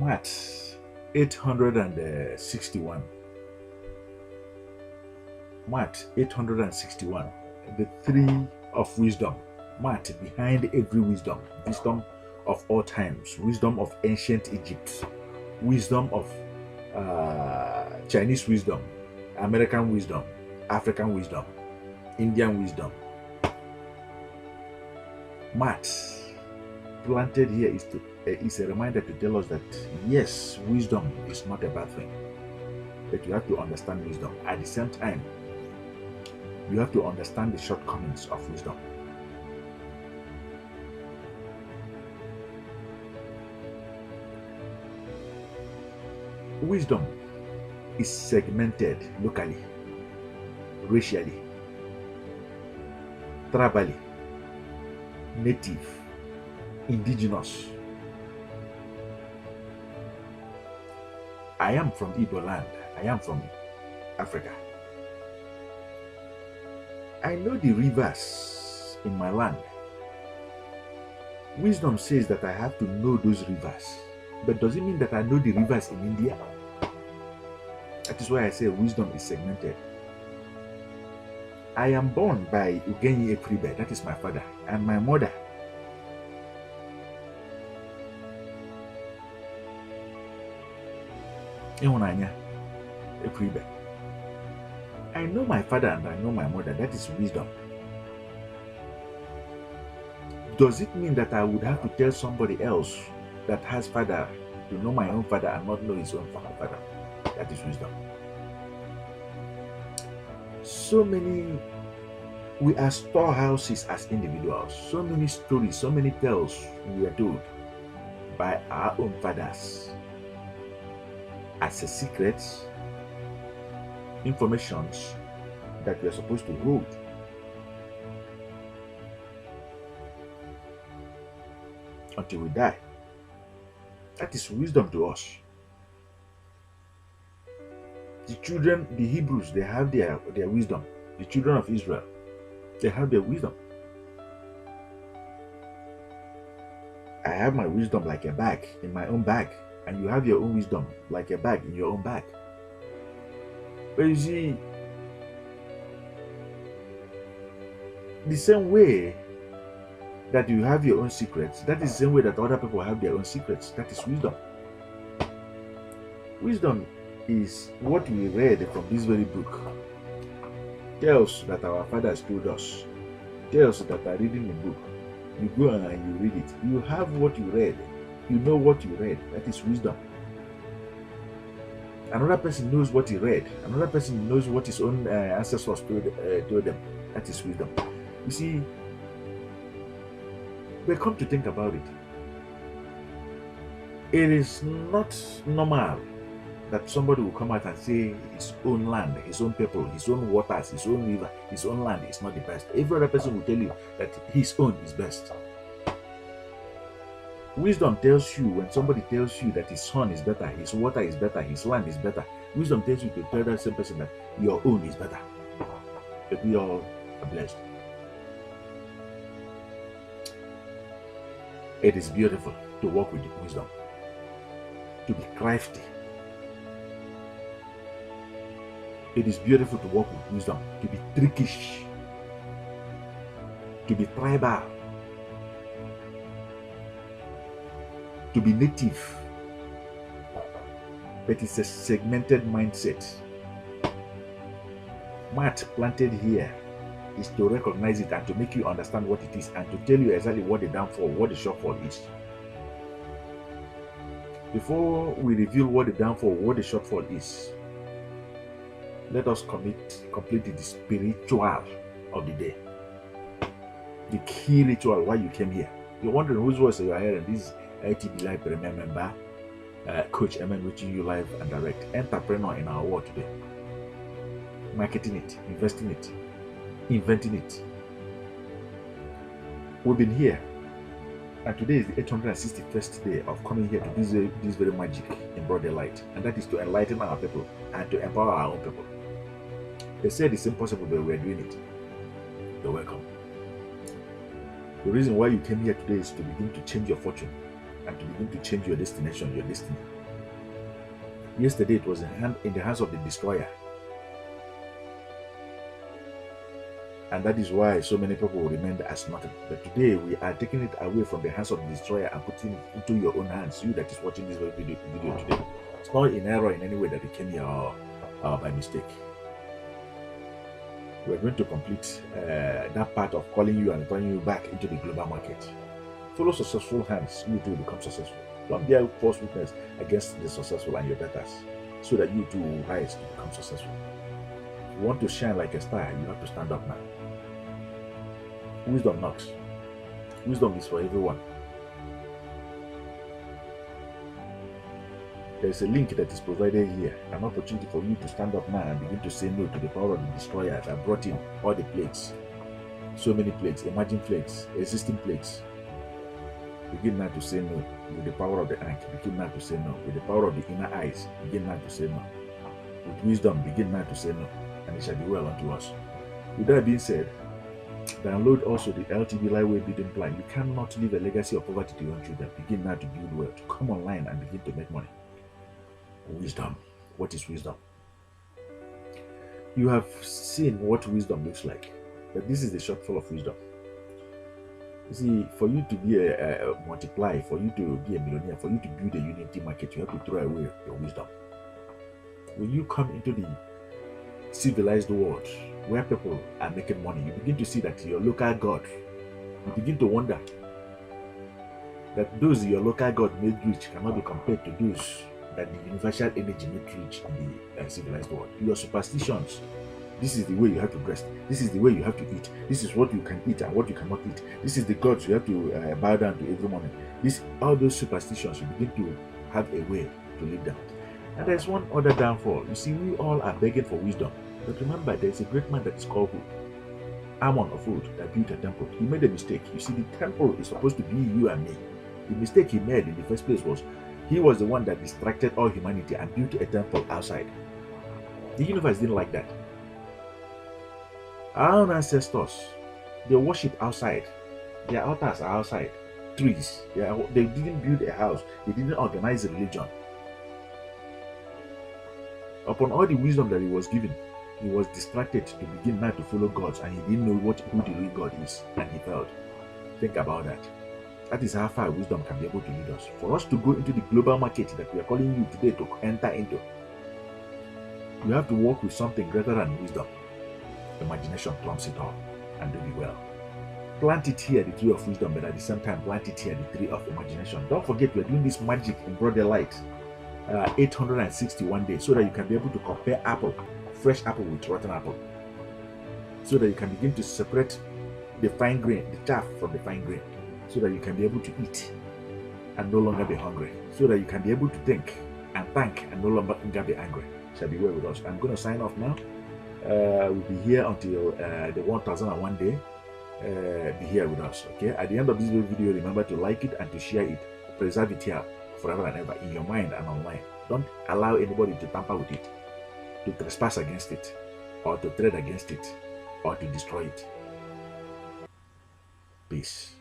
Maat 861. Maat 861. The three of wisdom. Maat behind every wisdom. Wisdom of all times. Wisdom of ancient Egypt. Wisdom of Chinese wisdom. American wisdom. African wisdom. Indian wisdom. Maat planted here is a reminder to tell us that yes, wisdom is not a bad thing, but you have to understand wisdom. At the same time, you have to understand the shortcomings of wisdom. Wisdom is segmented locally, racially, tribally, native, indigenous. I am from Igbo land. I am from Africa. I know the rivers in my land. Wisdom says that I have to know those rivers. But does it mean that I know the rivers in India? That is why I say wisdom is segmented. I am born by Ugenyi Ekribe, that is my father, and my mother. Ihunanya Ekribe. I know my father and I know my mother, that is wisdom. Does it mean that I would have to tell somebody else that has father to know my own father and not know his own father? That is wisdom. So many, we are storehouses as individuals. So many stories, so many tales we are told by our own fathers as a secret, informations that we are supposed to hold. Until we die. That is wisdom to us. The children, the Hebrews, they have their wisdom. The children of Israel, they have their wisdom. I have my wisdom like a bag, in my own bag. And you have your own wisdom like a bag in your own bag. But you see, the same way that you have your own secrets, that is the same way that other people have their own secrets. That is wisdom. Wisdom is what we read from this very book. Tales that our fathers told us. Tales that are reading the book. You go and you read it. You have what you read. You know what you read. That is wisdom. Another person knows what he read. Another person knows what his own ancestors told them. That is wisdom. You see, we come to think about it. It is not normal that somebody will come out and say his own land, his own people, his own waters, his own river, his own land is not the best. Every other person will tell you that his own is best. Wisdom tells you, when somebody tells you that his son is better, his water is better, his land is better, wisdom tells you to tell that same person that your own is better. But we all are blessed. It is beautiful to walk with wisdom, to be crafty. It is beautiful to walk with wisdom, to be trickish, to be tribal, to be native. But it's a segmented mindset. Maat planted here is to recognize it and to make you understand what it is and to tell you exactly what the downfall, what the shortfall is. Before we reveal what the downfall, what the shortfall is, let us complete the spiritual of the day. The key ritual why you came here. You're wondering whose voice you are hearing. This is LTBLIGHT Premier Member, coachEmen, reaching you live and direct. Entrepreneur in our world today. Marketing it, investing it, inventing it. We've been here, and today is the 861st day of coming here to this very magic in broad daylight, and that is to enlighten our people and to empower our own people. They said it's impossible, but we're doing it. You're welcome. The reason why you came here today is to begin to change your fortune and to begin to change your destination, your destiny. Yesterday it was in the hands of the destroyer. And that is why so many people remained as nothing. But today we are taking it away from the hands of the destroyer and putting it into your own hands. You that is watching this video today. It's not in error in any way that it came here by mistake. We're going to complete that part of calling you and turning you back into the global market. Follow successful hands, you too become successful. Don't bear false witness against the successful and your betters, so that you too will rise to become successful. If you want to shine like a star, you have to stand up now. Wisdom knocks. Wisdom is for everyone. There is a link that is provided here, an opportunity for you to stand up now and begin to say no to the power of the destroyer that brought in all the plagues. So many plagues, emerging plagues, existing plagues. Begin now to say no with the power of the ant. Begin now to say no with the power of the inner eyes. Begin now to say no. With wisdom, begin now to say no, and it shall be well unto us. With that being said, download also the LTBLIGHT way building plan. You cannot leave a legacy of poverty to your children. Begin now to build wealth, to come online and begin to make money. Wisdom. What is wisdom? You have seen what wisdom looks like, but this is the shortfall of wisdom. You see, for you to be a multiply, for you to be a millionaire, for you to build a unity market, you have to throw away your wisdom. When you come into the civilized world where people are making money, you begin to see that your local god, you begin to wonder that those your local god made rich cannot be compared to those that the universal energy made rich in the civilized world. Your superstitions, this is the way you have to dress, this is the way you have to eat, this is what you can eat and what you cannot eat, this is the gods you have to bow down to every morning. All those superstitions, you begin to have a way to live them. And there's one other downfall. You see, we all are begging for wisdom. But remember, there's a great man that is called who? Ammon of Wood, that built a temple. He made a mistake. You see, the temple is supposed to be you and me. The mistake he made in the first place was he was the one that distracted all humanity and built a temple outside. The universe didn't like that. Our own ancestors, they worship outside. Their altars are outside. Trees. They didn't build a house. They didn't organize a religion. Upon all the wisdom that he was given, he was distracted to begin now to follow gods, and he didn't know who the real God is, and he failed. Think about that. That is how far wisdom can be able to lead us. For us to go into the global market that we are calling you today to enter into, you have to work with something greater than wisdom. Imagination trumps it all, and do be well. Plant it here, the tree of wisdom, but at the same time plant it here, the tree of imagination. Don't forget, we are doing this magic in broad daylight, 861 days, so that you can be able to compare fresh apple with rotten apple, so that you can begin to separate the fine grain, the chaff from the fine grain, so that you can be able to eat and no longer be hungry, so that you can be able to think and thank and no longer be angry. Shall be well with us. I'm going to sign off now. We'll be here until the 1001 day. Be here with us, okay? At the end of this video, remember to like it and to share it. Preserve it here forever and ever in your mind and online. Don't allow anybody to tamper with it, to trespass against it, or to trade against it, or to destroy it. Peace.